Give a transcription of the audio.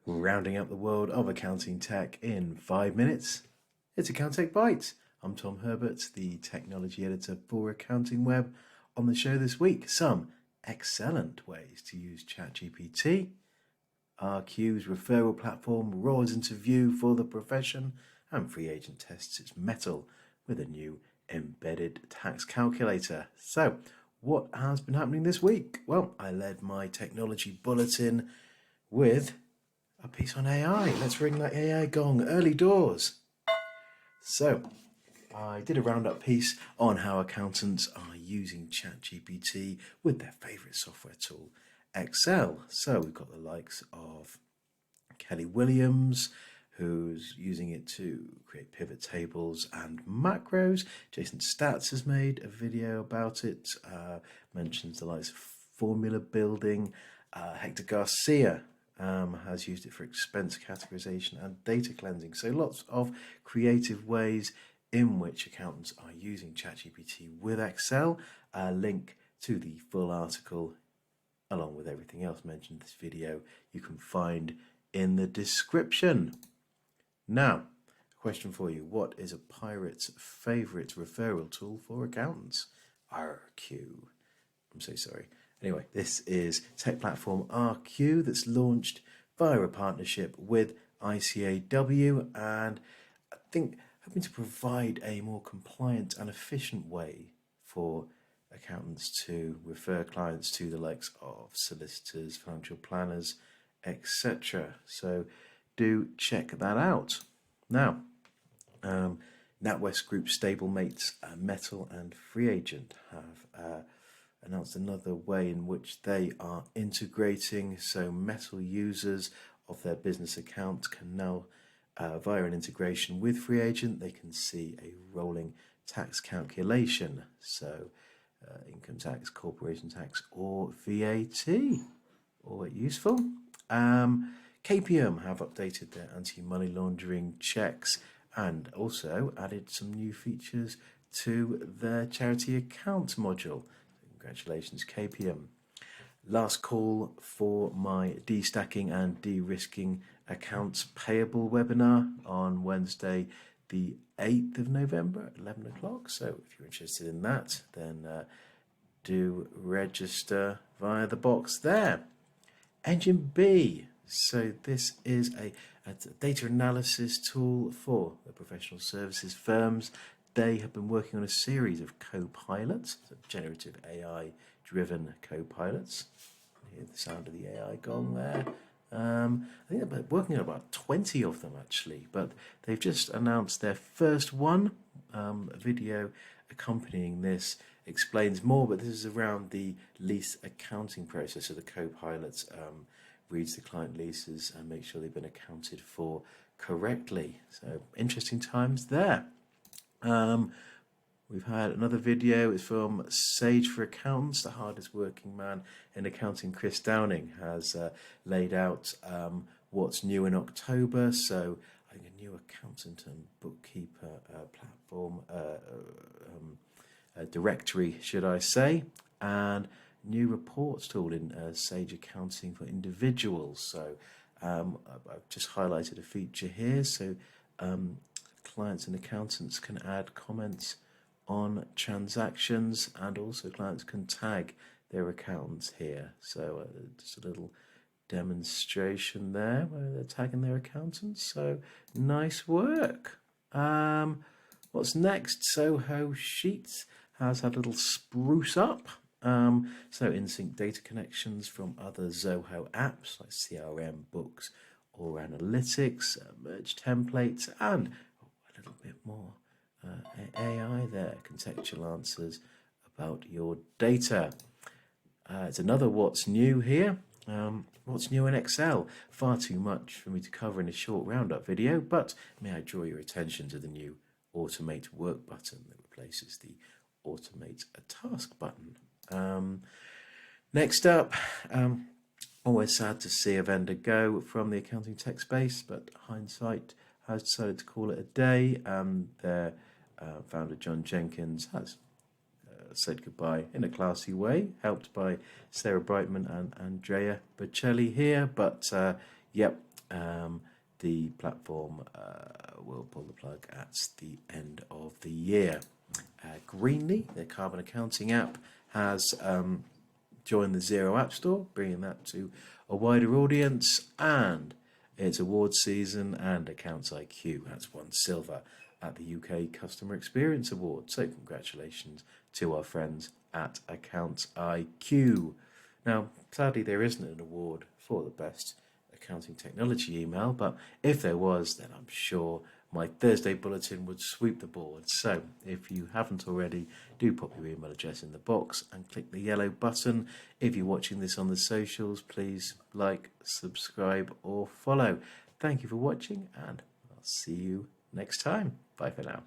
Rounding up the world of accounting tech in 5 minutes, it's Account Tech Bites. I'm Tom Herbert, the technology editor for Accounting Web. On the show this week, some excellent ways to use ChatGPT, RQ's referral platform roars into view for the profession, and FreeAgent tests its mettle with a new embedded tax calculator. So, what has been happening this week? Well, I led my technology bulletin with a piece on AI. Let's ring that AI gong. Early doors. So, I did a roundup piece on how accountants are using ChatGPT with their favourite software tool, Excel. So, we've got the likes of Kelly Williams, who's using it to create pivot tables and macros. Jason Stats has made a video about it, mentions the likes of formula building. Hector Garcia has used it for expense categorization and data cleansing. So lots of creative ways in which accountants are using ChatGPT with Excel. A link to the full article, along with everything else mentioned in this video, you can find in the description. Now, a question for you. What is a pirate's favourite referral tool for accountants? RQ. I'm so sorry. Anyway, this is tech platform RQ that's launched via a partnership with ICAW, and I think hoping to provide a more compliant and efficient way for accountants to refer clients to the likes of solicitors, financial planners, etc. So do check that out. Now, NatWest Group stablemates Metal and FreeAgent have announced another way in which they are integrating. So Metal users of their business account can now, via an integration with FreeAgent, they can see a rolling tax calculation. So income tax, corporation tax, or VAT. All useful. KPM have updated their anti-money laundering checks and also added some new features to their charity account module. Congratulations, KPM. Last call for my destacking and de-risking accounts payable webinar on Wednesday, the 8th of November at 11 o'clock. So if you're interested in that, then do register via the box there. Engine B. So this is a data analysis tool for the professional services firms. They have been working on a series of co-pilots, so generative AI-driven co-pilots. Hear the sound of the AI gong there. I think they're working on about 20 of them actually, but they've just announced their first one. A video accompanying this explains more, but this is around the lease accounting process. So the co-pilot reads the client leases and makes sure they've been accounted for correctly. So interesting times there. We've had another video. It's from Sage for Accountants. The hardest working man in accounting, Chris Downing, has laid out what's new in October. So I think a new accountant and bookkeeper platform, directory, should I say, and new reports tool in Sage Accounting for individuals. So I've just highlighted a feature here. So clients and accountants can add comments on transactions, and also clients can tag their accountants here. So just a little demonstration there where they're tagging their accountants. So nice work. What's next? Soho Sheets has had a little spruce up. So in-sync data connections from other Zoho apps like CRM, books, or analytics, merge templates, and a little bit more AI there, contextual answers about your data. It's another what's new here. What's new in Excel? Far too much for me to cover in a short roundup video, but may I draw your attention to the new Automate Work button that replaces the Automate a Task button. Next up, always sad to see a vendor go from the accounting tech space, but hindsight has decided to call it a day. Their founder John Jenkins has said goodbye in a classy way, helped by Sarah Brightman and Andrea Bocelli here. But the platform will pull the plug at the end of the year. Greenly, the carbon accounting app, has joined the Xero App Store, bringing that to a wider audience, and it's awards season, and Accounts IQ has won silver at the UK Customer Experience Award. So congratulations to our friends at Accounts IQ. Now, sadly, there isn't an award for the best accounting technology email, but if there was, then I'm sure my Thursday bulletin would sweep the board. So if you haven't already, do pop your email address in the box and click the yellow button. If you're watching this on the socials, please like, subscribe or follow. Thank you for watching, and I'll see you next time. Bye for now.